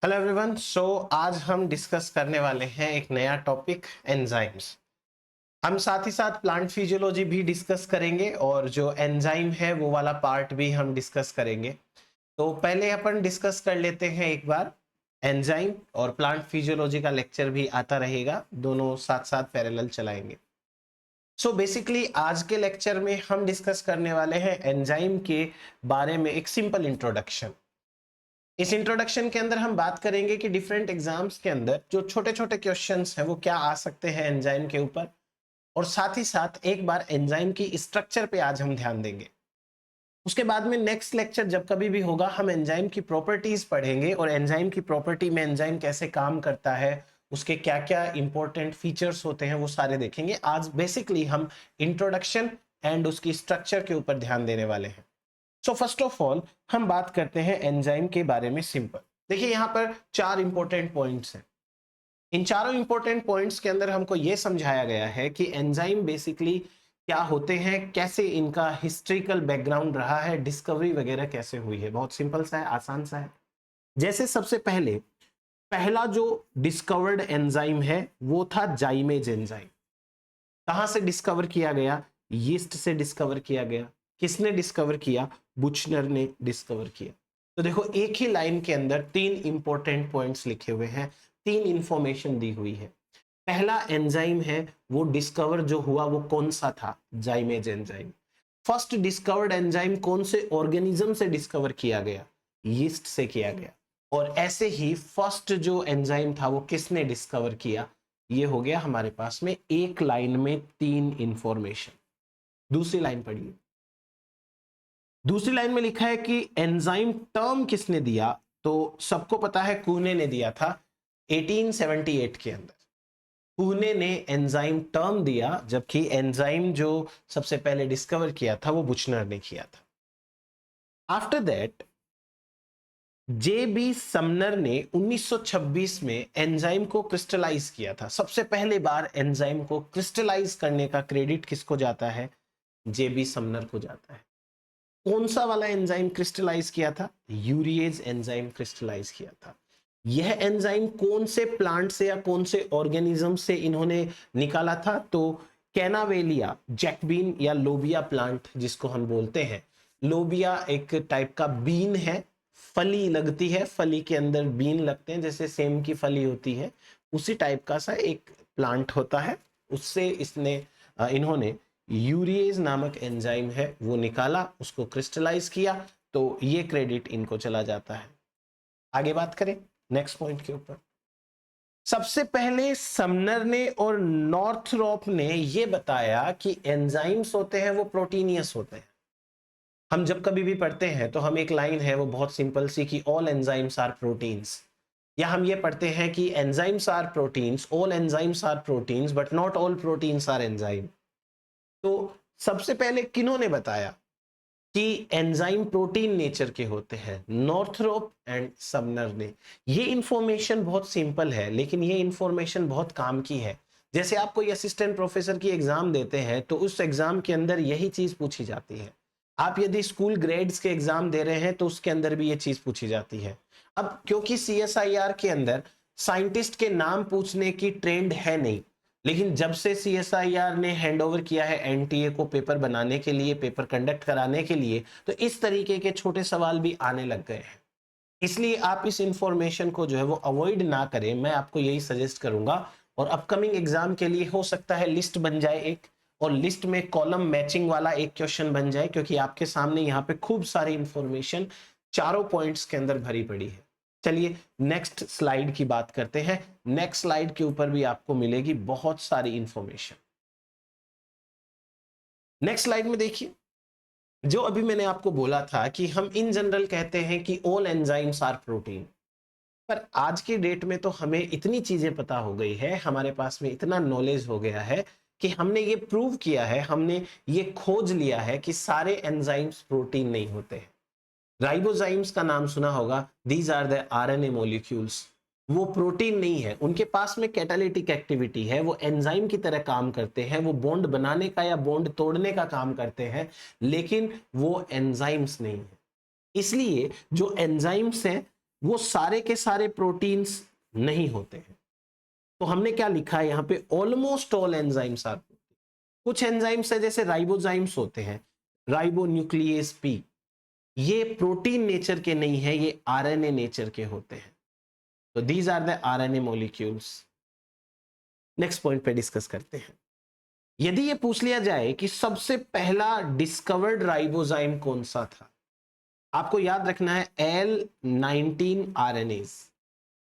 Hello everyone. आज हम discuss करने वाले हैं एक नया टॉपिक एंजाइम्स। हम साथ ही साथ प्लांट फिजियोलॉजी भी डिस्कस करेंगे और जो एंजाइम है वो वाला पार्ट भी हम डिस्कस करेंगे। तो पहले अपन डिस्कस कर लेते हैं एक बार एंजाइम, और प्लांट फिजियोलॉजी का लेक्चर भी आता रहेगा, दोनों साथ साथ पैरेलल चलाएंगे। बेसिकली आज के लेक्चर में हम डिस्कस करने वाले हैं एंजाइम के बारे में एक सिंपल इंट्रोडक्शन। इस इंट्रोडक्शन के अंदर हम बात करेंगे कि डिफरेंट एग्जाम्स के अंदर जो छोटे छोटे क्वेश्चंस हैं वो क्या आ सकते हैं एंजाइम के ऊपर, और साथ ही साथ एक बार एंजाइम की स्ट्रक्चर पे आज हम ध्यान देंगे। उसके बाद में नेक्स्ट लेक्चर जब कभी भी होगा हम एंजाइम की प्रॉपर्टीज पढ़ेंगे, और एंजाइम की प्रॉपर्टी में एंजाइम कैसे काम करता है, उसके क्या क्या इंपॉर्टेंट फीचर्स होते हैं वो सारे देखेंगे। आज बेसिकली हम इंट्रोडक्शन एंड उसकी स्ट्रक्चर के ऊपर ध्यान देने वाले हैं। फर्स्ट ऑफ ऑल हम बात करते हैं एंजाइम के बारे में सिंपल। देखिए यहाँ पर चार इंपॉर्टेंट पॉइंट्स हैं। इन चारों इंपॉर्टेंट पॉइंट्स के अंदर हमको यह समझाया गया है कि एंजाइम बेसिकली क्या होते हैं, कैसे इनका हिस्ट्रिकल बैकग्राउंड रहा है, डिस्कवरी वगैरह कैसे हुई है। बहुत सिंपल सा है, आसान सा है। जैसे सबसे पहले पहला जो डिस्कवर्ड एंजाइम है वो था जाइमेज एंजाइम। कहां से डिस्कवर किया गया? यीस्ट से डिस्कवर किया गया। किसने डिस्कवर किया? बुचनर ने डिस्कवर किया। तो देखो एक ही लाइन के अंदर तीन इंपॉर्टेंट पॉइंट्स लिखे हुए हैं, तीन इंफॉर्मेशन दी हुई है। पहला एंजाइम है वो डिस्कवर जो हुआ वो कौन सा था? जाइमेज एंजाइम। फर्स्ट डिस्कवर्ड एंजाइम कौन से ऑर्गेनिज्म से डिस्कवर किया गया? यीस्ट से किया गया। और ऐसे ही फर्स्ट जो एंजाइम था वो किसने डिस्कवर किया? ये हो गया हमारे पास में एक लाइन में तीन इंफॉर्मेशन। दूसरी लाइन पढ़िए। दूसरी लाइन में लिखा है कि एंजाइम टर्म किसने दिया? तो सबको पता है कूने ने दिया था 1878 के अंदर। कूने ने एंजाइम टर्म दिया, जबकि एंजाइम जो सबसे पहले डिस्कवर किया था वो बुचनर ने किया था। After that J B Sumner ने 1926 में एंजाइम को क्रिस्टलाइज किया था। सबसे पहले बार एंजाइम को क्रिस्टलाइज करने का क्रेडिट किसको जाता है? जे बी समनर को जाता है। कौन सा वाला एंजाइम क्रिस्टलाइज किया था? यूरिएज एंजाइम क्रिस्टलाइज किया था। यह एंजाइम कौन से प्लांट से या कौन से ऑर्गेनिज्म से इन्होंने निकाला था? तो कैनावेलिया, जैकबीन या लोबिया प्लांट जिसको हम बोलते हैं। लोबिया एक टाइप का बीन है, फली लगती है, फली के अंदर बीन लगते हैं, जैसे सेम की फली होती है, उसी टाइप का सा एक प्लांट होता है। उससे इन्होंने यूरिएज नामक एंजाइम है वो निकाला, उसको क्रिस्टलाइज किया, तो ये क्रेडिट इनको चला जाता है। आगे बात करें नेक्स्ट पॉइंट के ऊपर। सबसे पहले समनर ने और नॉर्थरोप ने ये बताया कि एंजाइम्स होते हैं वो प्रोटीनियस होते हैं। हम जब कभी भी पढ़ते हैं तो हम एक लाइन है वो बहुत सिंपल सी कि ऑल एंजाइम्स आर प्रोटीन्स, या हम ये पढ़ते हैं कि enzymes are proteins, all enzymes are proteins but not all proteins are enzyme. तो सबसे पहले किन्होंने बताया कि एंजाइम प्रोटीन नेचर के होते हैं? नॉर्थरोप एंड समनर ने। ये इंफॉर्मेशन बहुत सिंपल है लेकिन ये इंफॉर्मेशन बहुत काम की है। जैसे आप कोई असिस्टेंट प्रोफेसर की एग्जाम देते हैं तो उस एग्जाम के अंदर यही चीज पूछी जाती है। आप यदि स्कूल ग्रेड्स के एग्जाम दे रहे हैं तो उसके अंदर भी ये चीज पूछी जाती है। अब क्योंकि सीएसआईआर के अंदर साइंटिस्ट के नाम पूछने की ट्रेंड है नहीं, लेकिन जब से सीएसआईआर ने हैंडओवर किया है एनटीए को पेपर बनाने के लिए, पेपर कंडक्ट कराने के लिए, तो इस तरीके के छोटे सवाल भी आने लग गए हैं। इसलिए आप इस इंफॉर्मेशन को जो है वो अवॉइड ना करें, मैं आपको यही सजेस्ट करूंगा। और अपकमिंग एग्जाम के लिए हो सकता है लिस्ट बन जाए एक, और लिस्ट में कॉलम मैचिंग वाला एक क्वेश्चन बन जाए, क्योंकि आपके सामने यहाँ पे खूब सारी इंफॉर्मेशन चारों पॉइंट्स के अंदर भरी पड़ी है। चलिए नेक्स्ट स्लाइड की बात करते हैं। नेक्स्ट स्लाइड के ऊपर भी आपको मिलेगी बहुत सारी इंफॉर्मेशन। नेक्स्ट स्लाइड में देखिए, जो अभी मैंने आपको बोला था कि हम इन जनरल कहते हैं कि ऑल एंजाइम्स आर प्रोटीन, पर आज की डेट में तो हमें इतनी चीजें पता हो गई है, हमारे पास में इतना नॉलेज हो गया है कि हमने ये प्रूव किया है, हमने ये खोज लिया है कि सारे एंजाइम्स प्रोटीन नहीं होते हैं। राइबोजाइम्स का नाम सुना होगा, these are the RNA molecules. वो प्रोटीन नहीं है, उनके पास में कैटालिटिक एक्टिविटी है, वो एंजाइम की तरह काम करते हैं, वो बॉन्ड बनाने का या बॉन्ड तोड़ने का काम करते हैं, लेकिन वो एंजाइम्स नहीं है। इसलिए जो एंजाइम्स हैं वो सारे के सारे प्रोटीन्स नहीं होते हैं। तो हमने क्या लिखा है यहां पे, ऑलमोस्ट ऑल एंजाइम्स आर। कुछ एंजाइम्स है जैसे राइबोजाइम्स होते हैं, राइबोन्यूक्लियेज पी, ये प्रोटीन नेचर के नहीं है, ये आरएनए नेचर के होते हैं। तो these are the RNA molecules. Next point पे डिस्कस करते हैं। यदि ये पूछ लिया जाए कि सबसे पहला डिस्कवर्ड राइबोजाइम कौन सा था, आपको याद रखना है L19 आरएनएज।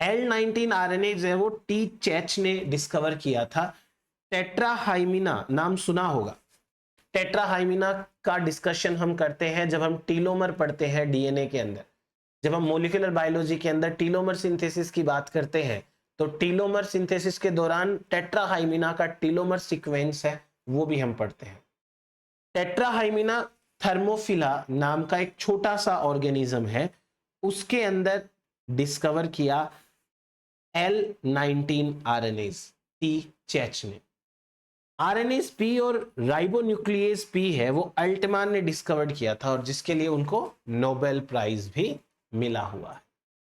L19 आरएनएज है वो टी चैच ने डिस्कवर किया था। टेट्राहाइमिना नाम सुना होगा। टेट्राहाइमिना का डिस्कशन हम करते हैं जब हम टीलोमर पढ़ते हैं डीएनए के अंदर। जब हम मोलिकुलर बायोलॉजी के अंदर टीलोमर सिंथेसिस की बात करते हैं तो टीलोमर सिंथेसिस के दौरान टेट्राहाइमिना का टीलोमर सीक्वेंस है वो भी हम पढ़ते हैं। टेट्राहाइमिना थर्मोफिला नाम का एक छोटा सा ऑर्गेनिज्म है, उसके अंदर डिस्कवर किया L19 आरएनएज टी चैच ने। आरएनएज पी और राइबोन्यूक्लियेज पी है वो अल्टमान ने डिस्कवर्ड किया था और जिसके लिए उनको नोबेल प्राइज भी मिला हुआ है।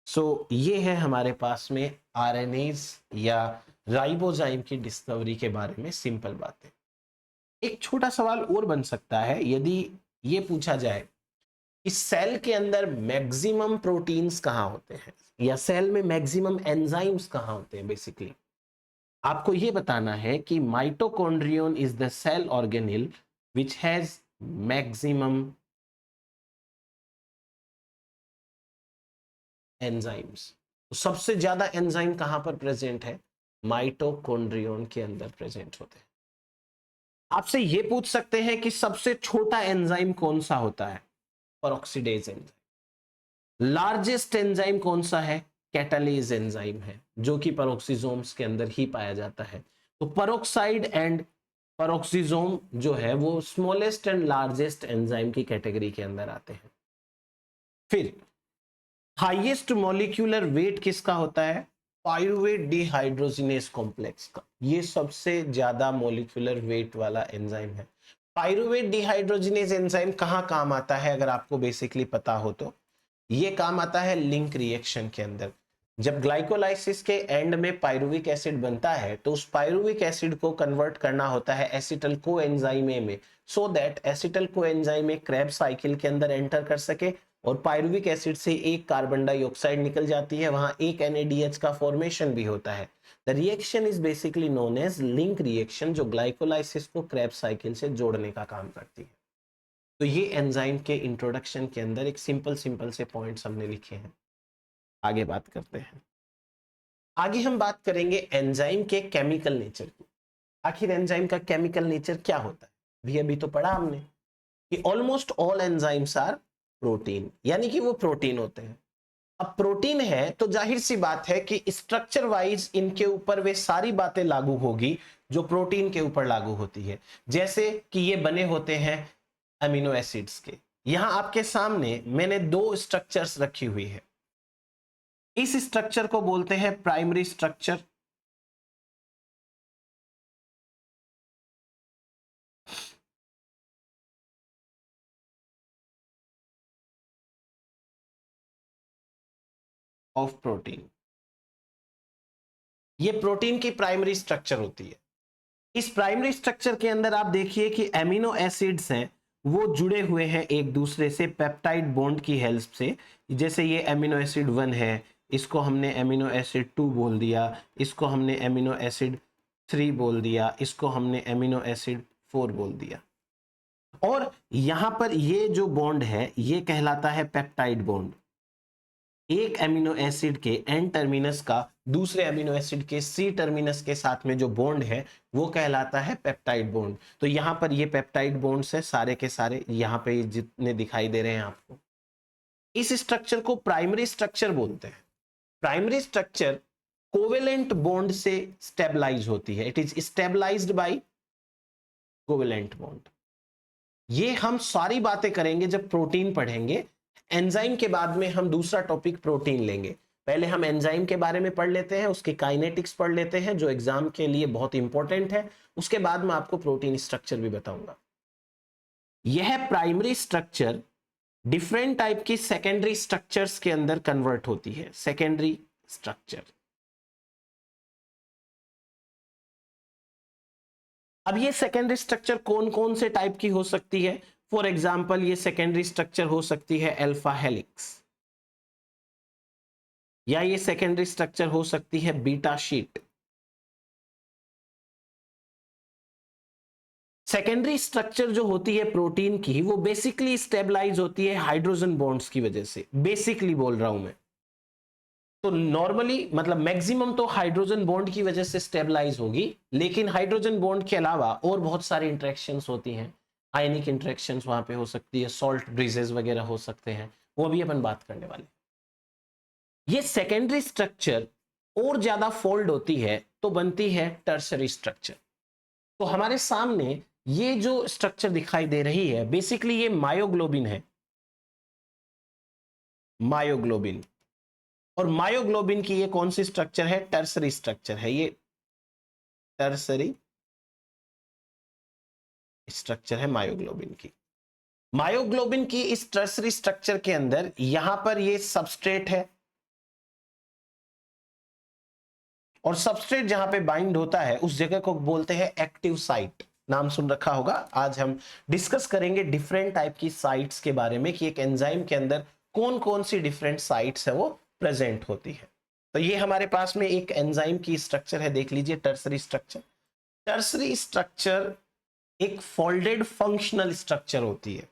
सो ये है हमारे पास में आरएनएज या राइबोजाइम की डिस्कवरी के बारे में सिंपल बातें। एक छोटा सवाल और बन सकता है यदि ये पूछा जाए कि सेल के अंदर मैक्सिमम प्रोटीन्स कहाँ होते हैं या सेल में मैक्सिमम एंजाइम्स कहाँ होते हैं। बेसिकली आपको यह बताना है कि mitochondrion is the cell organelle which has maximum enzymes. तो सबसे ज्यादा एंजाइम कहां पर प्रेजेंट है, माइटोकॉन्ड्रियन के अंदर प्रेजेंट होते हैं। आपसे यह पूछ सकते हैं कि सबसे छोटा एंजाइम कौन सा होता है, पेरोक्सीडेज एंजाइम। लार्जेस्ट एंजाइम कौन सा है, कैटालेज एंजाइम है जो कि पेरोक्सिसोम्स के अंदर ही पाया जाता है। तो पेरोक्साइड एंड पेरोक्सिसोम जो है वो स्मॉलेस्ट एंड लार्जेस्ट एंजाइम की कैटेगरी के अंदर आते हैं। फिर हाईएस्ट मॉलिक्यूलर वेट किसका होता है, पाइरुवेट डिहाइड्रोजिनेज कॉम्प्लेक्स का। ये सबसे ज्यादा मॉलिक्यूलर वेट वाला एंजाइम है। पाइरुवेट डिहाइड्रोजिनेज एंजाइम कहां काम आता है अगर आपको बेसिकली पता हो तो, ये काम आता है लिंक रिएक्शन के अंदर। जब ग्लाइकोलाइसिस के एंड में पाइरुविक एसिड बनता है तो उस पाइरुविक एसिड को कन्वर्ट करना होता है एसिटल कोएंजाइम ए में, so that acetyl coenzyme A Krebs cycle के अंदर एंटर कर सके और पाइरुविक एसिड से एक कार्बन डाइऑक्साइड निकल जाती है, वहां एक NADH का फॉर्मेशन भी होता है। The reaction is basically known as link reaction, जो ग्लाइकोलाइसिस को क्रेब्स साइकिल से जोड़ने का काम करती है। तो ये एंजाइम के इंट्रोडक्शन के अंदर एक सिंपल से पॉइंट्स हमने लिखे हैं। आगे बात करते हैं। आगे हम बात करेंगे एंजाइम के केमिकल नेचर की। आखिर एंजाइम का केमिकल नेचर क्या होता है, भी अभी तो पढ़ा हमने कि almost all enzymes are protein, यानी कि वो प्रोटीन होते हैं। अब प्रोटीन है तो जाहिर सी बात है कि स्ट्रक्चर वाइज इनके ऊपर वे सारी बातें लागू होगी जो प्रोटीन के ऊपर लागू होती है। जैसे कि ये बने होते हैं अमीनो एसिड्स के। यहां आपके सामने मैंने दो स्ट्रक्चर्स रखी हुई है। इस स्ट्रक्चर को बोलते हैं प्राइमरी स्ट्रक्चर, ऑफ प्रोटीन। ये प्रोटीन की प्राइमरी स्ट्रक्चर होती है। इस प्राइमरी स्ट्रक्चर के अंदर आप देखिए कि एमिनो एसिड्स हैं वो जुड़े हुए हैं एक दूसरे से पेप्टाइड बॉन्ड की हेल्प से। जैसे ये एमिनो एसिड 1 है, इसको हमने एमिनो एसिड 2 बोल दिया, इसको हमने एमिनो एसिड 3 बोल दिया, इसको हमने एमिनो एसिड 4 बोल दिया। और यहां पर ये जो बॉन्ड है ये कहलाता है पेप्टाइड बॉन्ड। एक एमिनो एसिड के एन टर्मिनस का दूसरे एमिनो एसिड के सी टर्मिनस के साथ में जो बॉन्ड है वो कहलाता है पेप्टाइड बॉन्ड। तो यहां पर ये पेप्टाइड बॉन्ड्स है सारे के सारे, यहां पे जितने दिखाई दे रहे हैं आपको। इस स्ट्रक्चर को प्राइमरी स्ट्रक्चर बोलते हैं। प्राइमरी स्ट्रक्चर कोवेलेंट बॉन्ड से स्टेबलाइज होती है, it is stabilized by covalent bond. ये हम सारी बातें करेंगे जब प्रोटीन पढ़ेंगे। एंजाइम के बाद में हम दूसरा टॉपिक प्रोटीन लेंगे। पहले हम एंजाइम के बारे में पढ़ लेते हैं, उसकी काइनेटिक्स पढ़ लेते हैं जो एग्जाम के लिए बहुत इंपॉर्टेंट है। उसके बाद मैं आपको प्रोटीन स्ट्रक्चर भी बताऊंगा। यह प्राइमरी स्ट्रक्चर डिफरेंट टाइप की सेकेंडरी स्ट्रक्चर्स के अंदर कन्वर्ट होती है। सेकेंडरी स्ट्रक्चर, अब ये सेकेंडरी स्ट्रक्चर कौन कौन से टाइप की हो सकती है? फॉर एग्जाम्पल ये सेकेंडरी स्ट्रक्चर हो सकती है अल्फा हेलिक्स, या ये सेकेंडरी स्ट्रक्चर हो सकती है बीटा शीट। सेकेंडरी स्ट्रक्चर जो होती है प्रोटीन की, वो बेसिकली स्टेबलाइज होती है हाइड्रोजन बॉन्ड्स की वजह से। बेसिकली बोल रहा हूं मैं, तो नॉर्मली मतलब मैक्सिमम तो हाइड्रोजन बॉन्ड की वजह से स्टेबलाइज होगी, लेकिन हाइड्रोजन बॉन्ड के अलावा और बहुत सारी इंटरेक्शंस होती हैं। आयनिक इंटरेक्शंस वहां पे हो सकती है, सॉल्ट ब्रीजेस वगैरह हो सकते हैं, वो भी अपन बात करने वाले। ये सेकेंडरी स्ट्रक्चर और ज्यादा फोल्ड होती है तो बनती है टर्सरी स्ट्रक्चर। तो हमारे सामने ये जो स्ट्रक्चर दिखाई दे रही है, बेसिकली ये मायोग्लोबिन है, मायोग्लोबिन। और मायोग्लोबिन की ये कौन सी स्ट्रक्चर है? टर्सरी स्ट्रक्चर है। ये टर्सरी स्ट्रक्चर है मायोग्लोबिन की। मायोग्लोबिन की इस टर्सरी स्ट्रक्चर के अंदर यहां पर ये सबस्ट्रेट है, और सबस्ट्रेट जहां पे बाइंड होता है उस जगह को बोलते हैं एक्टिव साइट। नाम सुन रखा होगा। आज हम डिस्कस करेंगे डिफरेंट टाइप की साइट्स के बारे में कि एक एंजाइम के अंदर कौन कौन सी डिफरेंट साइट्स है वो प्रेजेंट होती है। तो ये हमारे पास में एक एंजाइम की स्ट्रक्चर है, देख लीजिए टर्सरी स्ट्रक्चर। टर्सरी स्ट्रक्चर एक फोल्डेड फंक्शनल स्ट्रक्चर होती है।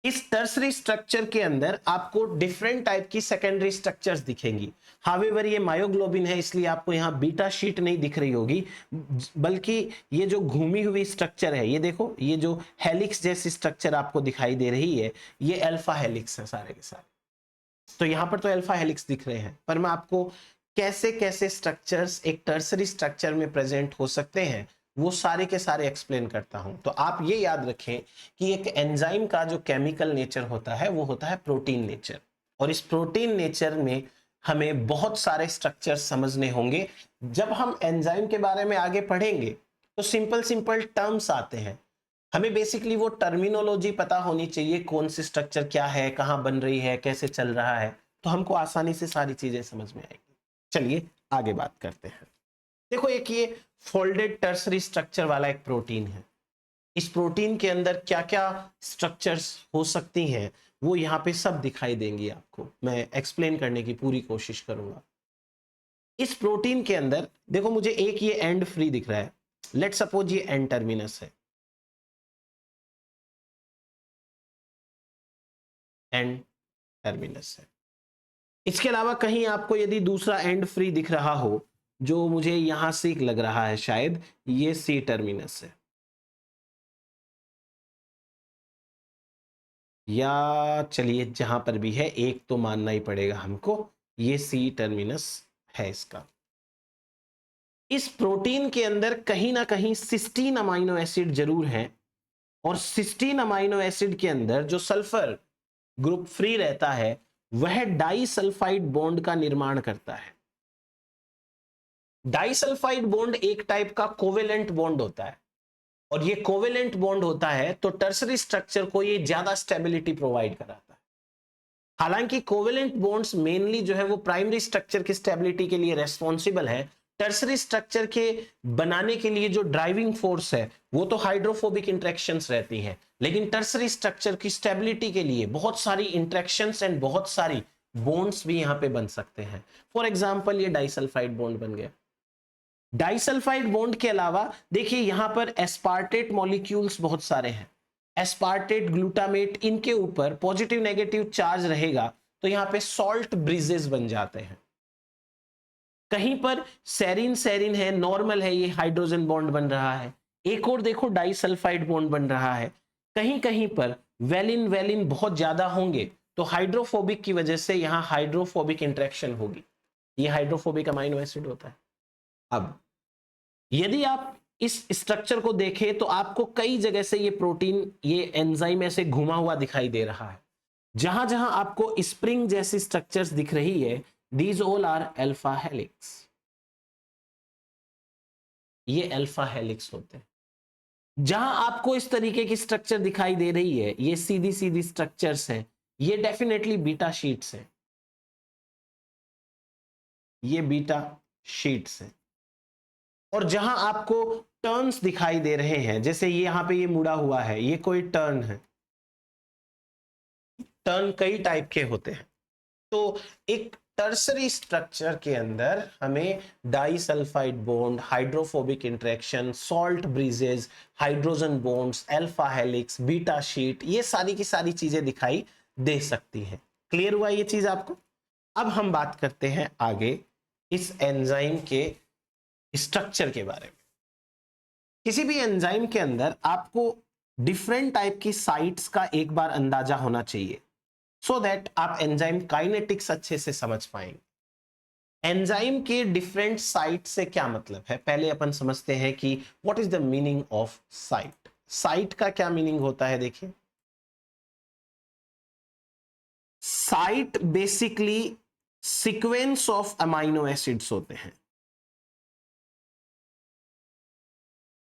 इस टर्सरी स्ट्रक्चर के अंदर आपको डिफरेंट टाइप की सेकेंडरी स्ट्रक्चर्स दिखेंगी। हावेवर ये मायोग्लोबिन है इसलिए आपको यहां बीटा शीट नहीं दिख रही होगी, बल्कि ये जो घूमी हुई स्ट्रक्चर है, ये देखो, ये जो हेलिक्स जैसी स्ट्रक्चर आपको दिखाई दे रही है, ये अल्फा हेलिक्स है सारे के सारे। तो यहां पर तो अल्फा हेलिक्स दिख रहे हैं, पर मैं आपको कैसे कैसे स्ट्रक्चर्स एक टर्सरी स्ट्रक्चर में प्रेजेंट हो सकते हैं वो सारे के सारे एक्सप्लेन करता हूं। तो आप ये याद रखें कि एक एंजाइम का जो केमिकल नेचर होता है वो होता है प्रोटीन नेचर, और इस प्रोटीन नेचर में हमें बहुत सारे स्ट्रक्चर्स समझने होंगे। जब हम एंजाइम के बारे में आगे पढ़ेंगे तो सिंपल सिंपल टर्म्स आते हैं, हमें बेसिकली वो टर्मिनोलॉजी पता होनी चाहिए, कौन सी स्ट्रक्चर क्या है, कहां बन रही है, कैसे चल रहा है, तो हमको आसानी से सारी चीजें समझ में आएगी। चलिए आगे बात करते हैं। देखो, एक ये फोल्डेड टर्सरी स्ट्रक्चर वाला एक प्रोटीन है। इस प्रोटीन के अंदर क्या क्या स्ट्रक्चर्स हो सकती हैं वो यहाँ पे सब दिखाई देंगी आपको। मैं एक्सप्लेन करने की पूरी कोशिश करूंगा। इस प्रोटीन के अंदर देखो, मुझे एक ये एंड फ्री दिख रहा है। लेट सपोज ये एंड टर्मिनस है, एंड टर्मिनस है। इसके अलावा कहीं आपको यदि दूसरा एंड फ्री दिख रहा हो, जो मुझे यहां से लग रहा है शायद ये सी टर्मिनस है, या चलिए जहां पर भी है एक तो मानना ही पड़ेगा हमको, ये सी टर्मिनस है इसका। इस प्रोटीन के अंदर कहीं ना कहीं सिस्टीन अमाइनो एसिड जरूर है, और सिस्टीन अमाइनो एसिड के अंदर जो सल्फर ग्रुप फ्री रहता है वह डाइसल्फाइड बॉन्ड का निर्माण करता है। डाइसल्फाइड बॉन्ड एक टाइप का कोवेलेंट बॉन्ड होता है, और ये कोवेलेंट बॉन्ड होता है तो टर्सरी स्ट्रक्चर को ये ज्यादा स्टेबिलिटी प्रोवाइड कराता है। हालांकि कोवेलेंट बॉन्ड्स मेनली जो है वो प्राइमरी स्ट्रक्चर की स्टेबिलिटी के लिए रेस्पॉन्सिबल है, टर्सरी स्ट्रक्चर के बनाने के लिए जो ड्राइविंग फोर्स है वो तो हाइड्रोफोबिक इंटरेक्शंस रहती हैं, लेकिन टर्सरी स्ट्रक्चर की स्टेबिलिटी के लिए बहुत सारी इंटरेक्शंस एंड बहुत सारी बॉन्ड्स भी यहां पे बन सकते हैं। फॉर एग्जांपल ये डाइसल्फाइड बॉन्ड बन गया। डाइसल्फाइड बॉन्ड के अलावा देखिए यहां पर एस्पार्टेट मॉलिक्यूल्स बहुत सारे हैं, एस्पार्टेट, ग्लूटामेट, इनके ऊपर पॉजिटिव नेगेटिव चार्ज रहेगा तो यहां पे सॉल्ट ब्रिजेस बन जाते हैं। कहीं पर सेरिन सेरिन है, नॉर्मल है, ये हाइड्रोजन बॉन्ड बन रहा है। एक और देखो डाइसल्फाइड बॉन्ड बन रहा है। कहीं कहीं पर वेलिन वेलिन बहुत ज्यादा होंगे तो हाइड्रोफोबिक की वजह से यहां हाइड्रोफोबिक इंटरेक्शन होगी, ये हाइड्रोफोबिक अमाइनो एसिड होता है। अब यदि आप इस स्ट्रक्चर को देखें तो आपको कई जगह से ये प्रोटीन, ये एंजाइम ऐसे घुमा हुआ दिखाई दे रहा है। जहां जहां आपको स्प्रिंग जैसी स्ट्रक्चर्स दिख रही है, these all are alpha helix, ये अल्फा हेलिक्स होते हैं। जहां आपको इस तरीके की स्ट्रक्चर दिखाई दे रही है, ये सीधी सीधी स्ट्रक्चर्स है, ये डेफिनेटली बीटा शीट्स है, ये बीटा शीट्स है। और जहां आपको टर्न्स दिखाई दे रहे हैं, जैसे ये यहां पे ये मुड़ा हुआ है, ये कोई टर्न है। टर्न कई टाइप के होते हैं। तो एक टर्सरी स्ट्रक्चर के अंदर हमें disulphide bond, hydrophobic interaction, salt breezes, hydrogen bonds, alpha helix, beta sheet, ये सारी की सारी चीजें दिखाई दे सकती हैं। क्लियर हुआ ये चीज आपको? अब हम बात करते हैं आगे इस एंजाइम के स्ट्रक्चर के बारे में। किसी भी एंजाइम के अंदर आपको डिफरेंट टाइप की साइट्स का एक बार अंदाजा होना चाहिए, सो दैट आप एंजाइम काइनेटिक्स अच्छे से समझ पाएंगे। एंजाइम के डिफरेंट साइट से क्या मतलब है, पहले अपन समझते हैं कि what is the meaning of site. Site का क्या मीनिंग होता है, देखिए। Site basically sequence of amino acids होते हैं,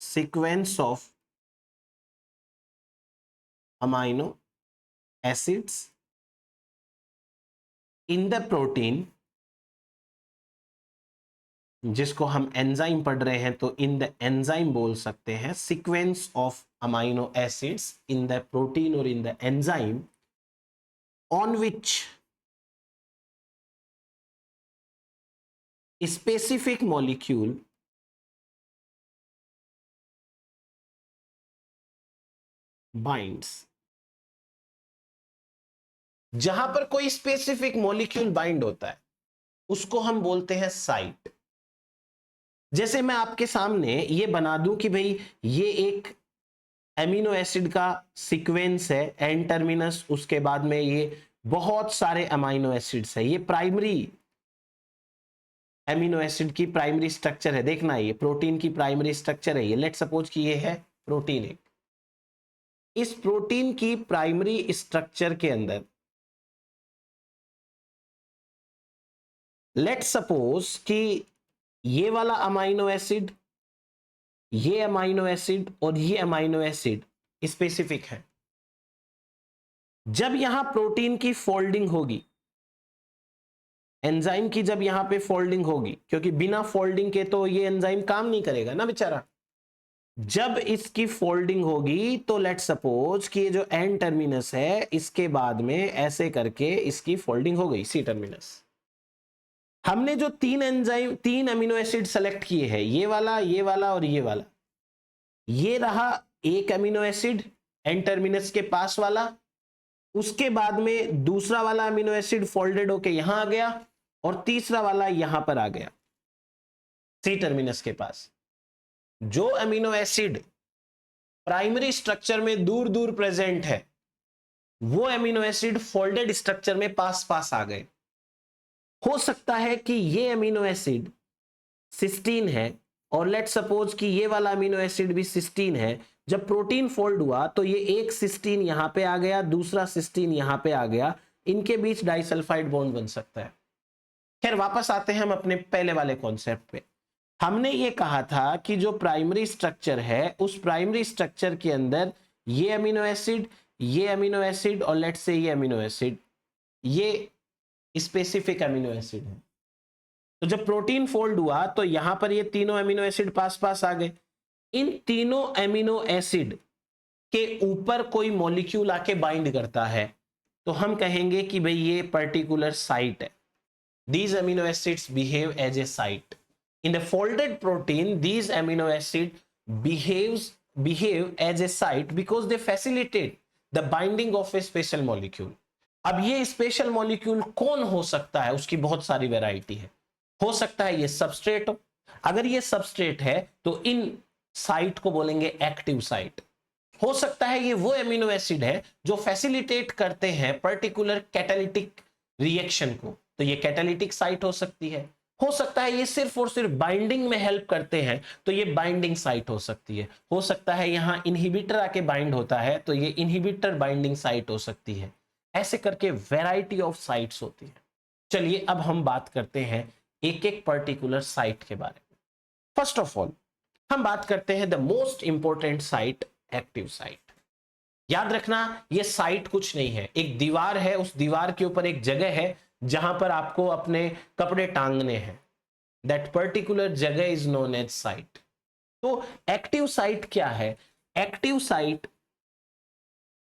sequence of amino acids in the protein, जिसको हम एंजाइम पढ़ रहे हैं तो इन द एंजाइम बोल सकते हैं। Sequence of amino acids in the protein और in the enzyme on which specific molecule binds। जहां पर कोई स्पेसिफिक मॉलिक्यूल बाइंड होता है उसको हम बोलते हैं साइट। जैसे मैं आपके सामने ये बना दूं कि भाई ये एक एमिनो एसिड का सीक्वेंस है, एन टर्मिनस, उसके बाद में ये बहुत सारे अमाइनो एसिड्स है, ये प्राइमरी एमिनो एसिड की प्राइमरी स्ट्रक्चर है। देखना, ये प्रोटीन की प्राइमरी स्ट्रक्चर है। ये लेट सपोज कि ये है प्रोटीन। एक इस प्रोटीन की प्राइमरी स्ट्रक्चर के अंदर लेट सपोज कि ये वाला अमाइनो एसिड, ये अमाइनो एसिड और ये अमाइनो एसिड स्पेसिफिक है। जब यहां प्रोटीन की फोल्डिंग होगी, एंजाइम की जब यहां पे फोल्डिंग होगी, क्योंकि बिना फोल्डिंग के तो ये एंजाइम काम नहीं करेगा ना बेचारा। जब इसकी फोल्डिंग होगी तो लेट सपोज कि ये जो एन टर्मिनस है, इसके बाद में ऐसे करके इसकी फोल्डिंग हो गई, सी टर्मिनस। हमने जो तीन अमीनो एसिड सेलेक्ट किए हैं, ये वाला और ये वाला, ये रहा एक अमीनो एसिड एन टर्मिनस के पास वाला। उसके बाद में दूसरा वाला अमीनो एसिड फोल्डेड होके यहां आ गया और तीसरा वाला यहां पर आ गया सी टर्मिनस के पास। जो अमीनो एसिड प्राइमरी स्ट्रक्चर में दूर दूर प्रेजेंट है, वो अमीनो एसिड फोल्डेड स्ट्रक्चर में पास पास आ गए। हो सकता है कि ये अमीनो एसिड सिस्टीन है और लेट सपोज कि ये वाला अमीनो एसिड भी सिस्टीन है। जब प्रोटीन फोल्ड हुआ तो ये एक सिस्टीन यहां पे आ गया, दूसरा सिस्टीन यहां पे आ गया, इनके बीच डाइसल्फाइड बॉन्ड बन सकता है। खैर, वापस आते हैं हम अपने पहले वाले कॉन्सेप्ट पे। हमने ये कहा था कि जो प्राइमरी स्ट्रक्चर है, उस प्राइमरी स्ट्रक्चर के अंदर ये अमीनो एसिड, ये अमीनो एसिड और लेट्स से ये अमीनो एसिड, ये स्पेसिफिक अमीनो एसिड है। तो जब प्रोटीन फोल्ड हुआ तो यहां पर ये तीनों अमीनो एसिड पास पास आ गए। इन तीनों अमीनो एसिड के ऊपर कोई मॉलिक्यूल आके बाइंड करता है तो हम कहेंगे कि भाई ये पर्टिकुलर साइट है। These amino acids behave as a site. In the folded protein, these amino acids behave as a site because they facilitate the binding of a special molecule. अब ये स्पेशल मॉलिक्यूल कौन हो सकता है, उसकी बहुत सारी वैरायटी है। हो सकता है ये सबस्ट्रेट हो। अगर ये सबस्ट्रेट है तो इन साइट को बोलेंगे एक्टिव साइट। हो सकता है ये वो एमिनो एसिड है जो फैसिलिटेट करते हैं पर्टिकुलर कैटालिटिक रिएक्शन को, तो ये कैटालिटिक साइट हो सकती है। हो सकता है ये सिर्फ और सिर्फ बाइंडिंग में हेल्प करते हैं तो ये बाइंडिंग साइट हो सकती है। हो सकता है यहां इनहिबिटर आके बाइंड होता है तो ये इनहिबिटर बाइंडिंग साइट हो सकती है। ऐसे करके वैरायटी ऑफ साइट्स होती है। चलिए अब हम बात करते हैं एक एक पर्टिकुलर साइट के बारे में। फर्स्ट ऑफ ऑल हम बात करते हैं the most important site, active site. याद रखना ये साइट कुछ नहीं है, एक दीवार है, उस दीवार के ऊपर एक जगह है जहां पर आपको अपने कपड़े टांगने हैं। दैट पर्टिकुलर जगह इज नोन एज साइट। तो एक्टिव साइट क्या है? एक्टिव साइट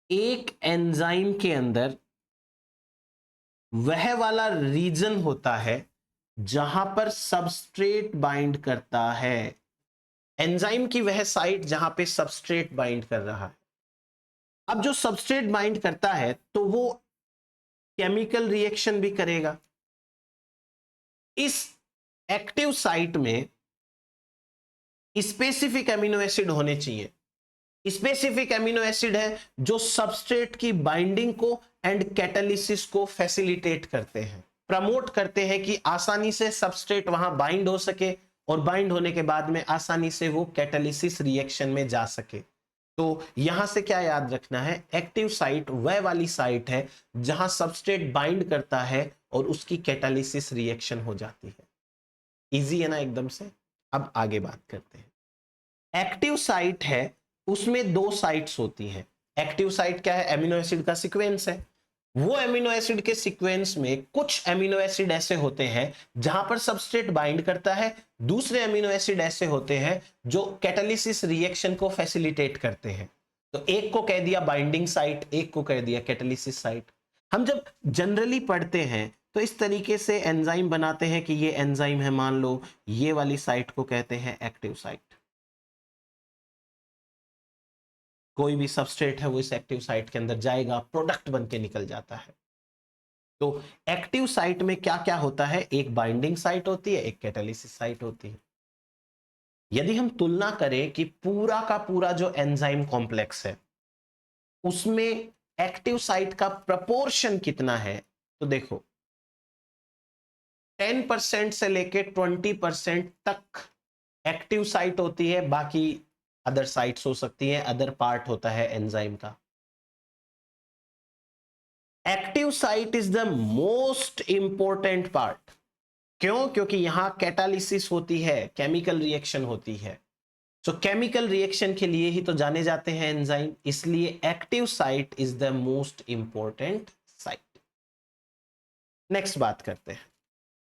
एक एंजाइम के अंदर वह वाला रीजन होता है जहां पर सबस्ट्रेट बाइंड करता है। एंजाइम की वह साइट जहां पे सबस्ट्रेट बाइंड कर रहा है। अब जो सबस्ट्रेट बाइंड करता है तो वो केमिकल रिएक्शन भी करेगा। इस एक्टिव साइट में स्पेसिफिक अमीनो एसिड होने चाहिए। स्पेसिफिक अमीनो एसिड है जो सबस्ट्रेट की बाइंडिंग को एंड कैटालिसिस को फैसिलिटेट करते हैं, प्रमोट करते हैं कि आसानी से सबस्ट्रेट वहां बाइंड हो सके और बाइंड होने के बाद में आसानी से वो कैटालिसिस रिएक्शन में जा सके। तो यहां से क्या याद रखना है? एक्टिव साइट वह वाली साइट है जहां सबस्ट्रेट बाइंड करता है और उसकी कैटालिसिस रिएक्शन हो जाती है। इजी है ना एकदम से? अब आगे बात करते हैं। एक्टिव साइट है उसमें दो साइट्स होती हैं। एक्टिव साइट क्या है? एमिनो एसिड का सीक्वेंस है। वो एमिनो एसिड के सीक्वेंस में कुछ एमिनो एसिड ऐसे होते हैं जहां पर सबस्ट्रेट बाइंड करता है, दूसरे एमिनो एसिड ऐसे होते हैं जो कैटालिसिस रिएक्शन को फैसिलिटेट करते हैं। तो एक को कह दिया बाइंडिंग साइट, एक को कह दिया कैटालिसिस साइट। हम जब जनरली पढ़ते हैं तो इस तरीके से एंजाइम बनाते हैं कि ये एंजाइम है, मान लो ये वाली साइट को कहते हैं एक्टिव साइट। कोई भी सबस्ट्रेट है वो इस एक्टिव साइट के अंदर जाएगा, प्रोडक्ट बन के निकल जाता है। तो एक्टिव साइट में क्या क्या होता है? एक बाइंडिंग साइट होती है, एक कैटालिसिस साइट होती है। यदि हम तुलना करें कि पूरा का पूरा जो एंजाइम कॉम्प्लेक्स है उसमें एक्टिव साइट का प्रपोर्शन कितना है, तो देखो 10% से लेके 20% तक एक्टिव साइट होती है, बाकी अदर साइट्स हो सकती है, अदर पार्ट होता है एंजाइम का। Active site is the most important part. क्यों? क्योंकि यहां कैटालिसिस होती है, केमिकल रिएक्शन होती है। सो केमिकल रिएक्शन के लिए ही तो जाने जाते हैं एंजाइम, इसलिए active site is the most important site. Next बात करते हैं।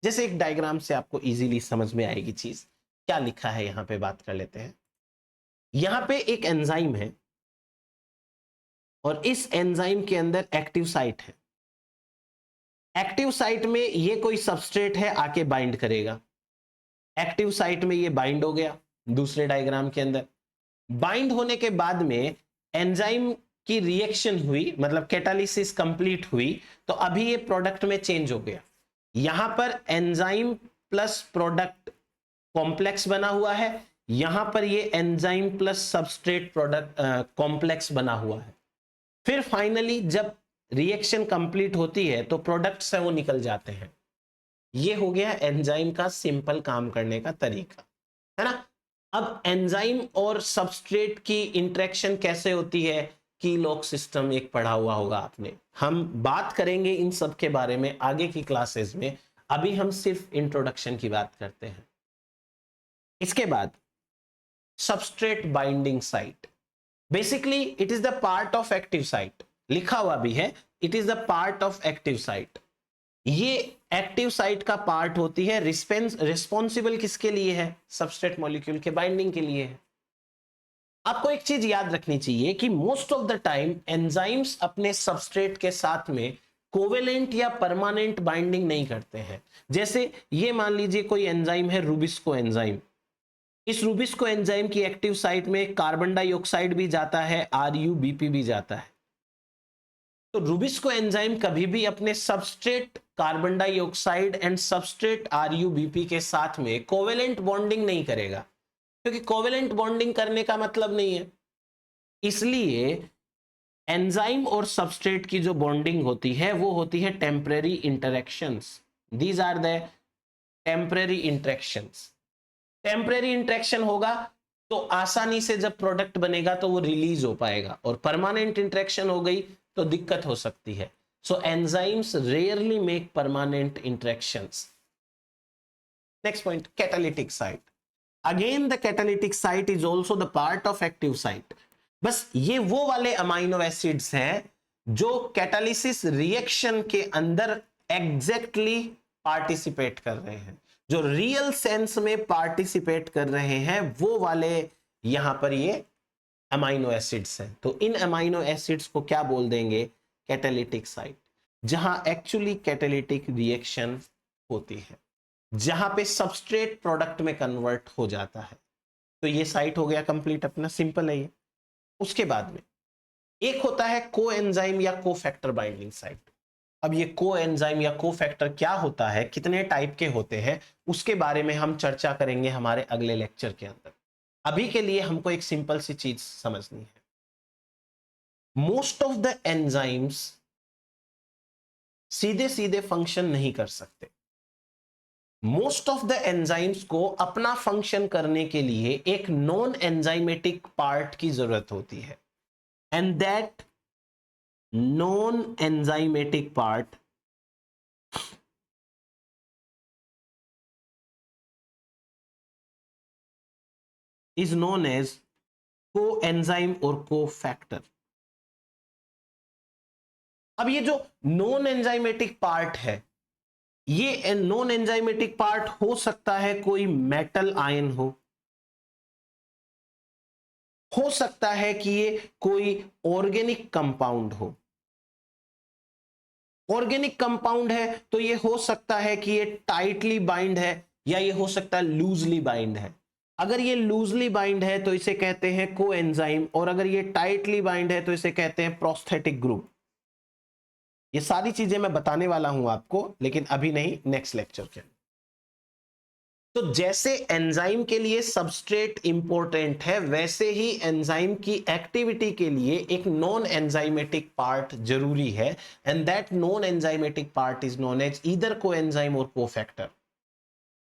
जैसे एक डायग्राम से आपको इजीली समझ में आएगी चीज, क्या लिखा है यहां पे बात कर लेते हैं। यहां पे एक एंजाइम है और इस एंजाइम के अंदर एक्टिव साइट है। एक्टिव साइट में ये कोई सबस्ट्रेट है आके बाइंड करेगा। एक्टिव साइट में ये बाइंड हो गया दूसरे डायग्राम के अंदर। बाइंड होने के बाद में एंजाइम की रिएक्शन हुई, मतलब कैटालिसिस कंप्लीट हुई, तो अभी ये प्रोडक्ट में चेंज हो गया। यहां पर एंजाइम प्लस प्रोडक्ट कॉम्प्लेक्स बना हुआ है, यहां पर ये enzyme plus substrate product complex बना हुआ है। फिर फाइनली जब रिएक्शन कंप्लीट होती है तो प्रोडक्ट्स है वो निकल जाते हैं। ये हो गया एंजाइम का सिंपल काम करने का तरीका, है ना। अब एंजाइम और सबस्ट्रेट की इंटरेक्शन कैसे होती है? की लॉक सिस्टम एक पढ़ा हुआ होगा आपने। हम बात करेंगे इन सब के बारे में आगे की क्लासेस में, अभी हम सिर्फ इंट्रोडक्शन की बात करते हैं। इसके बाद substrate binding site, basically it is the part of active site. लिखा हुआ भी है it is the part of active site. ये एक्टिव साइट का पार्ट होती है। रिस्पॉन्सिबल किसके लिए है? सबस्ट्रेट मॉलिक्यूल के बाइंडिंग के लिए है। आपको एक चीज याद रखनी चाहिए कि most of the time enzymes अपने सबस्ट्रेट के साथ में कोवेलेंट या परमानेंट बाइंडिंग नहीं करते हैं। जैसे ये मान लीजिए कोई एंजाइम है रूबिस्को एंजाइम। इस रूबिस्को एंजाइम की एक्टिव साइट में कार्बन डाइऑक्साइड भी जाता है, RuBP भी जाता है। तो रूबिस्को एंजाइम कभी भी अपने substrate carbon dioxide and substrate RuBP के साथ में कोवेलेंट बॉन्डिंग नहीं करेगा, क्योंकि कोवेलेंट बॉन्डिंग करने का मतलब नहीं है। इसलिए एंजाइम और सबस्ट्रेट की जो बॉन्डिंग होती है वो होती है temporary interactions. These are the temporary interactions. Temporary interaction होगा तो आसानी से जब प्रोडक्ट बनेगा तो वो रिलीज हो पाएगा, और परमानेंट इंटरेक्शन हो गई तो दिक्कत हो सकती है। So enzymes rarely make permanent interactions. Next point, catalytic site. Again, the catalytic site is also the part of active site. बस ये वो वाले अमाइनो एसिड्स हैं जो कैटालिसिस रिएक्शन के अंदर एग्जैक्टली पार्टिसिपेट कर रहे हैं, जो रियल सेंस में पार्टिसिपेट कर रहे हैं, वो वाले यहां पर ये अमाइनो एसिड्स हैं। तो इन अमाइनो एसिड्स को क्या बोल देंगे? कैटालिटिक साइट, जहां एक्चुअली कैटालिटिक रिएक्शन होती है, जहां पे सबस्ट्रेट प्रोडक्ट में कन्वर्ट हो जाता है। तो ये साइट हो गया कंप्लीट अपना, सिंपल है ये। उसके बाद में एक होता है को एंजाइम या को फैक्टर बाइंडिंग साइट। अब ये को एंजाइम या को फैक्टर क्या होता है, कितने टाइप के होते हैं, उसके बारे में हम चर्चा करेंगे हमारे अगले लेक्चर के अंदर। अभी के लिए हमको एक सिंपल सी चीज समझनी है। मोस्ट ऑफ द एंजाइम्स सीधे सीधे फंक्शन नहीं कर सकते। मोस्ट ऑफ द एंजाइम्स को अपना फंक्शन करने के लिए एक नॉन एंजाइमेटिक पार्ट की जरूरत होती है, and that non enzymatic part is known as coenzyme और कोफैक्टर। अब ये जो नॉन एंजाइमेटिक पार्ट है, ये नॉन एंजाइमेटिक पार्ट हो सकता है कोई मेटल आयन हो सकता है कि ये कोई ऑर्गेनिक कंपाउंड हो। ऑर्गेनिक कंपाउंड है तो ये हो सकता है कि ये टाइटली बाइंड है, या ये हो सकता है लूजली बाइंड है। अगर ये लूजली बाइंड है तो इसे कहते हैं कोएंजाइम, और अगर ये टाइटली बाइंड है तो इसे कहते हैं प्रोस्थेटिक ग्रुप। ये सारी चीजें मैं बताने वाला हूं आपको, लेकिन अभी नहीं, नेक्स्ट लेक्चर के। तो जैसे एंजाइम के लिए सबस्ट्रेट इंपॉर्टेंट है, वैसे ही एंजाइम की एक्टिविटी के लिए एक नॉन एंजाइमेटिक पार्ट जरूरी है, and that non enzymatic part is known as either coenzyme और कोफैक्टर।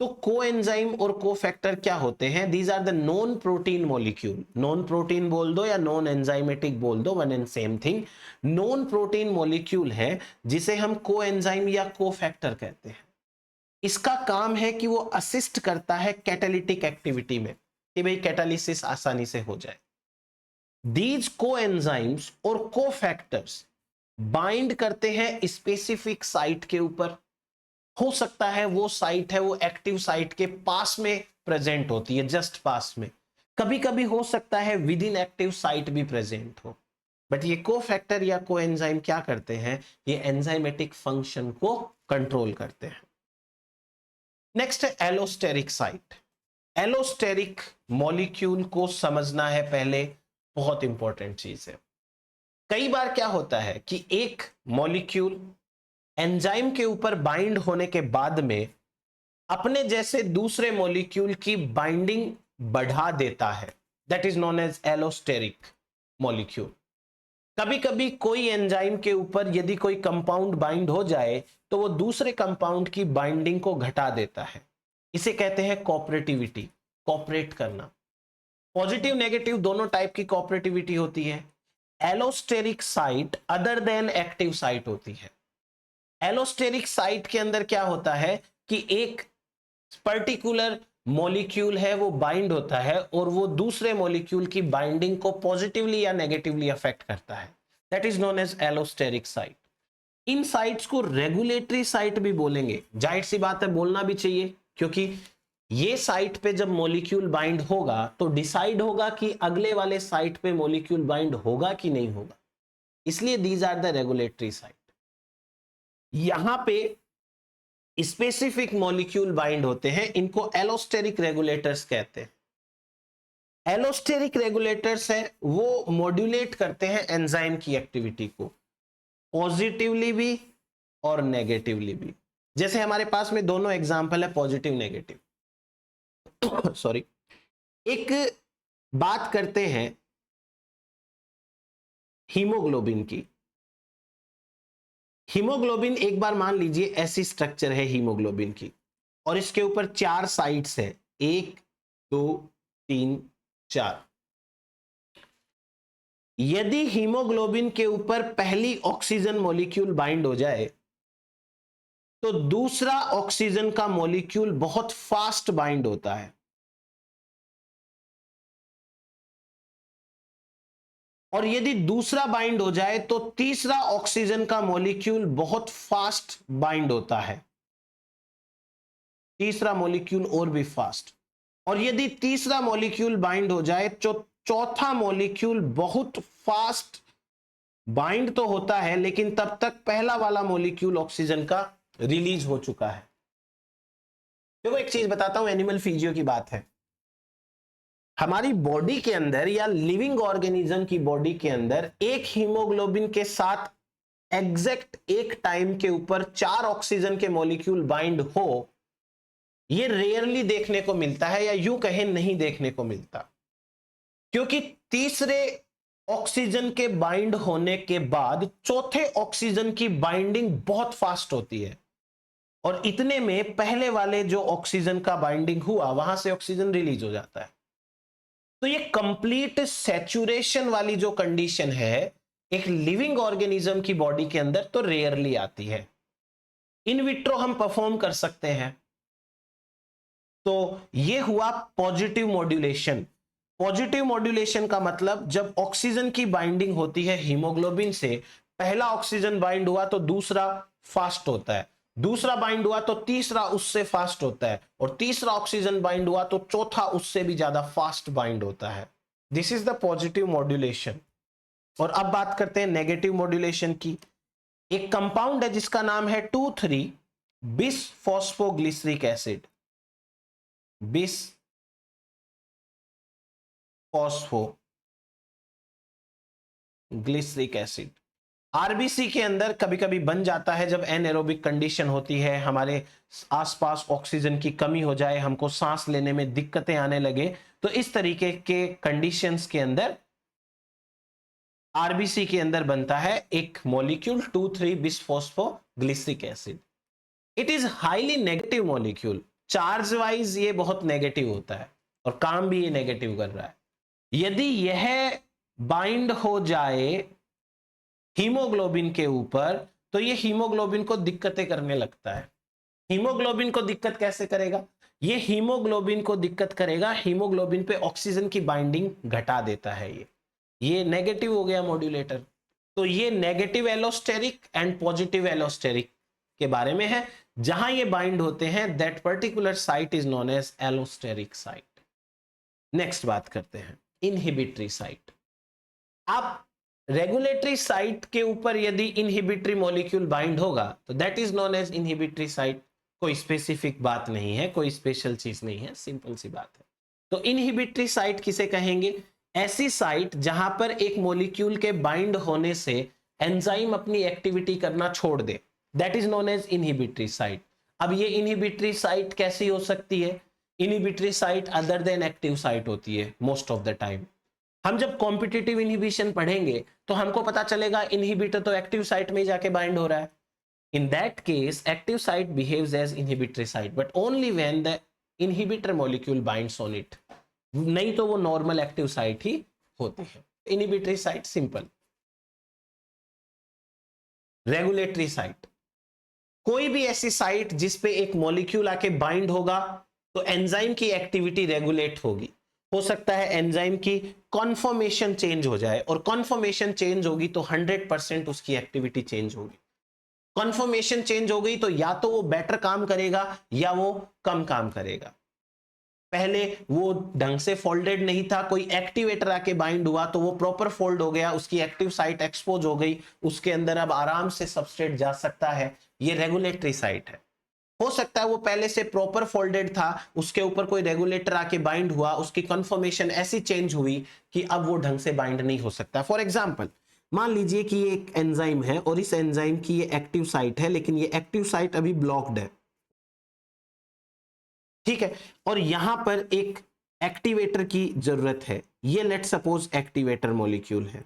तो कोएंजाइम और कोफैक्टर क्या होते हैं? These are the non protein molecule. Non protein बोल दो या नॉन एंजाइमेटिक बोल दो, one and same thing. Non protein molecule है जिसे हम कोएंजाइम या कोफैक्टर कहते हैं। इसका काम है कि वो असिस्ट करता है कैटालिटिक एक्टिविटी में, कि भाई कैटालिसिस आसानी से हो जाए। दीज कोएंजाइम्स और कोफैक्टर्स बाइंड करते हैं स्पेसिफिक साइट के ऊपर। हो सकता है वो साइट है वो एक्टिव साइट के पास में प्रेजेंट होती है, जस्ट पास में। कभी कभी हो सकता है विद इन एक्टिव साइट भी प्रेजेंट हो। बट ये कोफैक्टर या कोएंजाइम क्या करते हैं? ये एंजाइमेटिक फंक्शन को कंट्रोल करते हैं। नेक्स्ट है एलोस्टेरिक साइट। एलोस्टेरिक मॉलिक्यूल को समझना है पहले, बहुत इंपॉर्टेंट चीज है। कई बार क्या होता है कि एक मॉलिक्यूल एंजाइम के ऊपर बाइंड होने के बाद में अपने जैसे दूसरे मॉलिक्यूल की बाइंडिंग बढ़ा देता है, that is known as allosteric molecule. कभी कभी कोई एंजाइम के ऊपर यदि कोई कंपाउंड बाइंड हो जाए तो वो दूसरे कंपाउंड की बाइंडिंग को घटा देता है। इसे कहते हैं कोऑपरेटिविटी, कोऑपरेट करना। पॉजिटिव नेगेटिव दोनों टाइप की कोऑपरेटिविटी होती है। Allosteric site other than active site होती है। एलोस्टेरिक साइट के अंदर क्या होता है कि एक पर्टिकुलर मॉलिक्यूल है वो बाइंड होता है और वो दूसरे मॉलिक्यूल की बाइंडिंग को पॉजिटिवली या नेगेटिवली अफेक्ट करता है, that is known as allosteric site. इन साइट्स को रेगुलेटरी साइट भी बोलेंगे, जाहिर सी बात है बोलना भी चाहिए, क्योंकि ये साइट पे जब मॉलिक्यूल बाइंड होगा तो डिसाइड होगा कि अगले वाले साइट पे मॉलिक्यूल बाइंड होगा कि नहीं होगा, इसलिए these are the regulatory site. यहां पे स्पेसिफिक मॉलिक्यूल बाइंड होते हैं, इनको एलोस्टेरिक रेगुलेटर्स कहते हैं। एलोस्टेरिक रेगुलेटर्स है वो मॉड्यूलेट करते हैं एंजाइम की एक्टिविटी को, पॉजिटिवली भी और नेगेटिवली भी। जैसे हमारे पास में दोनों एग्जांपल है, पॉजिटिव नेगेटिव। सॉरी, एक बात करते हैं हीमोग्लोबिन की। हीमोग्लोबिन एक बार मान लीजिए ऐसी स्ट्रक्चर है हीमोग्लोबिन की, और इसके ऊपर 4 साइट्स है, 1 2 3 4। यदि हीमोग्लोबिन के ऊपर पहली ऑक्सीजन मॉलिक्यूल बाइंड हो जाए तो दूसरा ऑक्सीजन का मॉलिक्यूल बहुत फास्ट बाइंड होता है। और यदि दूसरा बाइंड हो जाए तो तीसरा ऑक्सीजन का मॉलिक्यूल बहुत फास्ट बाइंड होता है, तीसरा मॉलिक्यूल और भी फास्ट। और यदि तीसरा मॉलिक्यूल बाइंड हो जाए तो चौथा मॉलिक्यूल बहुत फास्ट बाइंड तो होता है, लेकिन तब तक पहला वाला मॉलिक्यूल ऑक्सीजन का रिलीज हो चुका है। देखो एक चीज बताता हूं, एनिमल फिजियो की बात है। हमारी बॉडी के अंदर या लिविंग ऑर्गेनिज्म की बॉडी के अंदर एक हीमोग्लोबिन के साथ एग्जैक्ट एक टाइम के ऊपर 4 ऑक्सीजन के मॉलिक्यूल बाइंड हो, यह रेयरली देखने को मिलता है, या यूं कहें नहीं देखने को मिलता, क्योंकि तीसरे ऑक्सीजन के बाइंड होने के बाद चौथे ऑक्सीजन की बाइंडिंग बहुत फास्ट होती है, और इतने में पहले वाले जो ऑक्सीजन का बाइंडिंग हुआ वहां से ऑक्सीजन रिलीज हो जाता है। तो ये कंप्लीट सैचुरेशन वाली जो कंडीशन है एक लिविंग ऑर्गेनिज्म की बॉडी के अंदर तो रेयरली आती है। इन विट्रो हम परफॉर्म कर सकते हैं। तो ये हुआ पॉजिटिव मॉड्यूलेशन। पॉजिटिव मॉड्यूलेशन का मतलब जब ऑक्सीजन की बाइंडिंग होती है हीमोग्लोबिन से, पहला ऑक्सीजन बाइंड हुआ तो दूसरा फास्ट होता है, दूसरा बाइंड हुआ तो तीसरा उससे फास्ट होता है, और तीसरा ऑक्सीजन बाइंड हुआ तो चौथा उससे भी ज्यादा फास्ट बाइंड होता है। This is the positive modulation. और अब बात करते हैं नेगेटिव मॉड्यूलेशन की। एक कंपाउंड है जिसका नाम है 2,3 बिस फॉस्फोग्लिसरिक एसिड, बिस फॉस्फो ग्लिसरिक एसिड। आरबीसी के अंदर कभी कभी बन जाता है जब एनएरोबिक कंडीशन होती है, हमारे आसपास ऑक्सीजन की कमी हो जाए, हमको सांस लेने में दिक्कतें आने लगे, तो इस तरीके के कंडीशंस के अंदर आरबीसी के अंदर बनता है एक molecule 2,3 bisphosphoglyceric acid. It is highly negative molecule, charge wise ये बहुत नेगेटिव होता है और काम भी ये नेगेटिव कर रहा है। यदि यह बाइंड हो जाए हीमोग्लोबिन के ऊपर तो ये हीमोग्लोबिन को दिक्कतें करने लगता है। हीमोग्लोबिन को दिक्कत कैसे करेगा? ये हीमोग्लोबिन को दिक्कत करेगा, हीमोग्लोबिन पे ऑक्सीजन की बाइंडिंग घटा देता है। ये नेगेटिव हो गया मॉड्यूलेटर। तो ये negative allosteric and positive allosteric के बारे में है। जहां ये बाइंड होते हैं that particular site is known as allosteric site. Next बात करते हैं इनहिबिटरी साइट। आप रेगुलेटरी साइट के ऊपर यदि इनहिबिटरी मॉलिक्यूल बाइंड होगा तो that is known as inhibitory site. कोई स्पेसिफिक बात नहीं है, कोई स्पेशल चीज नहीं है, सिंपल सी बात है। तो इनहिबिटरी साइट किसे कहेंगे? ऐसी साइट जहां पर एक मॉलिक्यूल के बाइंड होने से एंजाइम अपनी एक्टिविटी करना छोड़ दे, that is known as inhibitory site. अब ये इनहिबिटरी साइट कैसी हो सकती है? Inhibitory site other than active site होती है मोस्ट ऑफ द टाइम। हम जब कॉम्पिटिटिव इनहिबिशन पढ़ेंगे तो हमको पता चलेगा इनहिबिटर तो एक्टिव साइट में ही जाके बाइंड हो रहा है। In that case active site behaves as inhibitory site but only when the inhibitor molecule binds on it, नहीं तो वो नॉर्मल एक्टिव साइट ही होती है। Inhibitory site simple. Regulatory site, कोई भी ऐसी साइट जिसपे एक मॉलिक्यूल आके बाइंड होगा तो एंजाइम की एक्टिविटी रेगुलेट होगी। हो सकता है एंजाइम की कॉन्फॉर्मेशन चेंज हो जाए, और कॉन्फॉर्मेशन चेंज होगी तो 100% उसकी एक्टिविटी चेंज होगी। कॉन्फॉर्मेशन चेंज हो गई तो या तो वो बेटर काम करेगा या वो कम काम करेगा। पहले वो ढंग से फोल्डेड नहीं था, कोई एक्टिवेटर आके बाइंड हुआ तो वो प्रॉपर फोल्ड हो गया, उसकी एक्टिव साइट एक्सपोज हो गई, उसके अंदर अब आराम से सबस्ट्रेट जा सकता है। ये रेगुलेटरी साइट है। हो सकता है वो पहले से प्रॉपर फोल्डेड था, उसके ऊपर कोई रेगुलेटर आके बाइंड हुआ, उसकी कन्फर्मेशन ऐसी चेंज हुई कि अब वो ढंग से बाइंड नहीं हो सकता। फॉर एग्जांपल मान लीजिए कि ये एक एंजाइम है और इस एंजाइम की ये एक्टिव साइट है, लेकिन ये एक्टिव साइट अभी ब्लॉक्ड है, ठीक है, और यहां पर एक एक्टिवेटर की जरूरत है। ये लेट सपोज एक्टिवेटर मॉलिक्यूल है।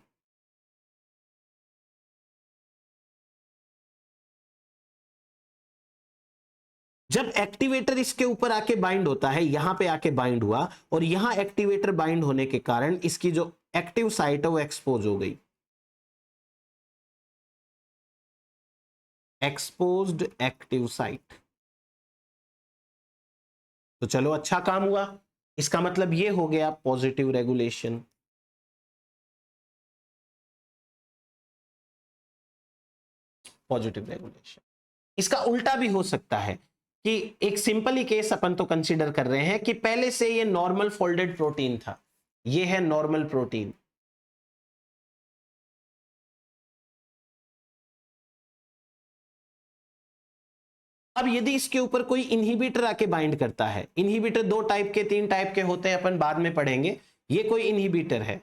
जब एक्टिवेटर इसके ऊपर आके बाइंड होता है, यहां पे आके बाइंड हुआ, और यहां एक्टिवेटर बाइंड होने के कारण इसकी जो एक्टिव साइट है वो एक्सपोज हो गई, एक्सपोज्ड एक्टिव साइट। तो चलो अच्छा काम हुआ, इसका मतलब ये हो गया पॉजिटिव रेगुलेशन। Positive regulation. इसका उल्टा भी हो सकता है कि एक सिंपल ही केस अपन तो कंसीडर कर रहे हैं कि पहले से ये नॉर्मल फोल्डेड प्रोटीन था, ये है नॉर्मल प्रोटीन, अब यदि इसके ऊपर कोई इनहिबिटर आके बाइंड करता है, इनहिबिटर 2 टाइप के 3 टाइप के होते हैं, अपन बाद में पढ़ेंगे, ये कोई इनहिबिटर है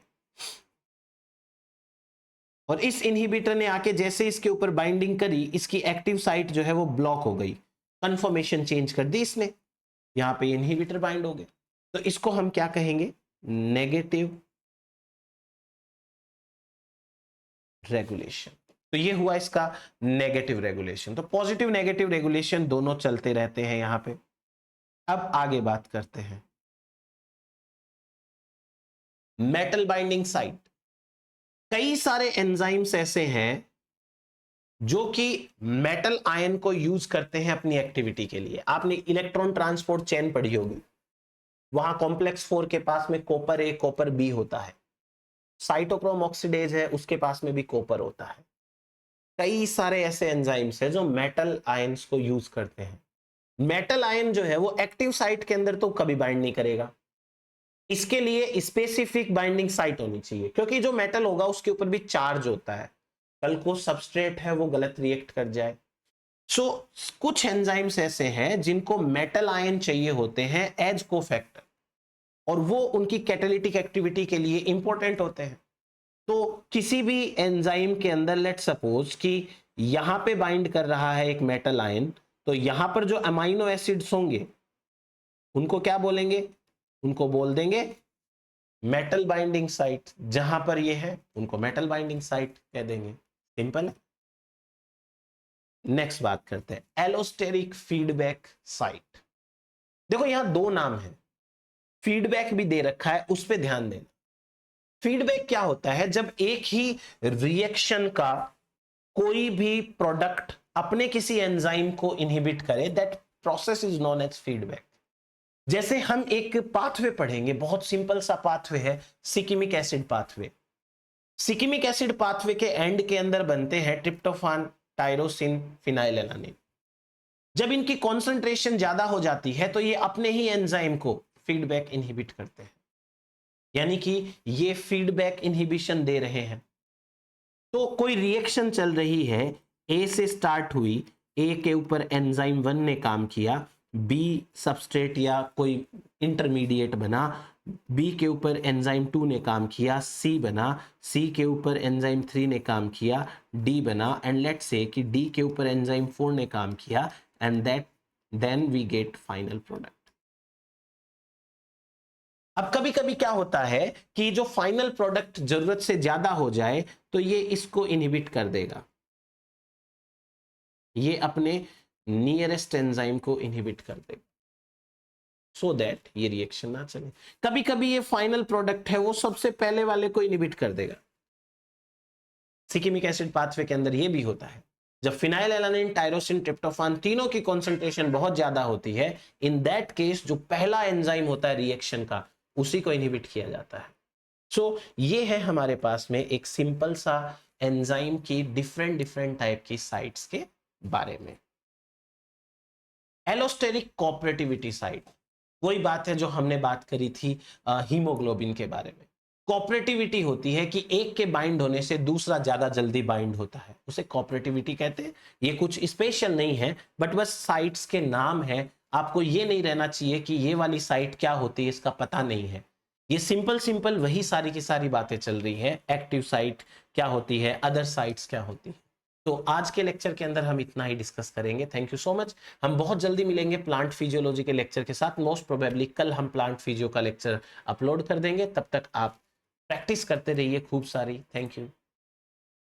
और इस इनहिबिटर ने आके जैसे इसके ऊपर बाइंडिंग करी, इसकी एक्टिव साइट जो है वो ब्लॉक हो गई, कन्फर्मेशन चेंज कर दी इसने, यहां पे इनहिबिटर बाइंड हो गए, तो इसको हम क्या कहेंगे, नेगेटिव रेगुलेशन। तो ये हुआ इसका नेगेटिव रेगुलेशन। तो पॉजिटिव नेगेटिव रेगुलेशन दोनों चलते रहते हैं यहां पे। अब आगे बात करते हैं मेटल बाइंडिंग साइट। कई सारे एंजाइम्स ऐसे हैं जो कि मेटल आयन को यूज करते हैं अपनी एक्टिविटी के लिए। आपने इलेक्ट्रॉन ट्रांसपोर्ट चेन पढ़ी होगी, वहां कॉम्प्लेक्स 4 के पास में कॉपर ए कॉपर बी होता है, साइटोक्रोम ऑक्सीडेज है उसके पास में भी कॉपर होता है। कई सारे ऐसे एंजाइम्स हैं जो मेटल आयंस को यूज करते हैं। मेटल आयन जो है वो एक्टिव साइट के अंदर तो कभी बाइंड नहीं करेगा, इसके लिए स्पेसिफिक बाइंडिंग साइट होनी चाहिए, क्योंकि जो मेटल होगा उसके ऊपर भी चार्ज होता है, कल को सबस्ट्रेट है वो गलत रिएक्ट कर जाए। सो कुछ एंजाइम्स ऐसे हैं जिनको मेटल आयन चाहिए होते हैं एज कोफैक्टर, और वो उनकी कैटालिटिक एक्टिविटी के लिए इंपॉर्टेंट होते हैं। तो किसी भी एंजाइम के अंदर लेट सपोज कि यहां पे बाइंड कर रहा है एक मेटल आयन, तो यहां पर जो अमाइनो एसिड्स होंगे उनको क्या बोलेंगे, उनको बोल देंगे मेटल बाइंडिंग साइट, जहां पर ये है उनको मेटल बाइंडिंग साइट कह देंगे। सिंपल है। नेक्स्ट बात करते हैं एलोस्टेरिक फीडबैक साइट। देखो यहां 2 नाम है, फीडबैक भी दे रखा है, उस पर ध्यान देना। फीडबैक क्या होता है, जब एक ही रिएक्शन का कोई भी प्रोडक्ट अपने किसी एंजाइम को इनहिबिट करे, that process is known as feedback. जैसे हम एक पाथवे पढ़ेंगे, बहुत सिंपल सा पाथवे है, सिकिमिक एसिड पाथवे। सिकिमिक एसिड पाथवे के एंड के अंदर बनते हैं ट्रिप्टोफान, टायरोसिन, फिनाइलएलानिन। जब इनकी कॉन्सेंट्रेशन ज्यादा हो जाती है तो ये अपने ही एंजाइम को फीडबैक इनहिबिट करते हैं, यानी कि ये फीडबैक इनहिबिशन दे रहे हैं। तो कोई रिएक्शन चल रही है, ए से स्टार्ट हुई, ए के ऊपर एंजाइम 1 ने काम किया, बी सबस्ट्रेट या कोई इंटरमीडिएट बना, बी के ऊपर एंजाइम 2 ने काम किया, सी बना, सी के ऊपर एंजाइम 3 ने काम किया, डी बना, एंड लेट्स से कि डी के ऊपर एंजाइम 4 ने काम किया, and that then we get final product. अब कभी कभी क्या होता है कि जो फाइनल प्रोडक्ट जरूरत से ज्यादा हो जाए तो ये इसको इनहिबिट कर देगा, ये अपने नियरेस्ट एंजाइम को इनहिबिट कर देगा, सो दैट ये रिएक्शन ना चले। कभी कभी ये फाइनल प्रोडक्ट है वो सबसे पहले वाले को इनहिबिट कर देगा। सिकिमिक एसिड पाथवे के अंदर ये भी होता है, जब फिनाइलएलानिन, टायरोसिन, ट्रिप्टोफान तीनों की कॉन्सेंट्रेशन बहुत ज्यादा होती है, इन दैट केस जो पहला एंजाइम होता है रिएक्शन का उसी को इनहिबिट किया जाता है। सो ये है हमारे पास में एक सिंपल सा एंजाइम की डिफरेंट टाइप की साइट्स के बारे में। एलोस्टेरिक कोऑपरेटिविटी साइट, वही बात है जो हमने बात करी थी हीमोग्लोबिन के बारे में। कोऑपरेटिविटी होती है कि एक के बाइंड होने से दूसरा ज्यादा जल्दी बाइंड होता है, उसे कोऑपरेटिविटी कहते हैं। ये कुछ स्पेशल नहीं है, बट बस साइट्स के नाम है, आपको ये नहीं रहना चाहिए कि ये वाली साइट क्या होती है इसका पता नहीं है। ये सिंपल वही सारी की सारी बातें चल रही है, एक्टिव साइट क्या होती है, अदर साइट्स क्या होती है। तो आज के लेक्चर के अंदर हम इतना ही डिस्कस करेंगे। Thank you so much. हम बहुत जल्दी मिलेंगे प्लांट फिजियोलॉजी के लेक्चर के साथ। मोस्ट प्रोबेबली कल हम प्लांट फिजियो का लेक्चर अपलोड कर देंगे। तब तक आप प्रैक्टिस करते रहिए खूब सारी। Thank you.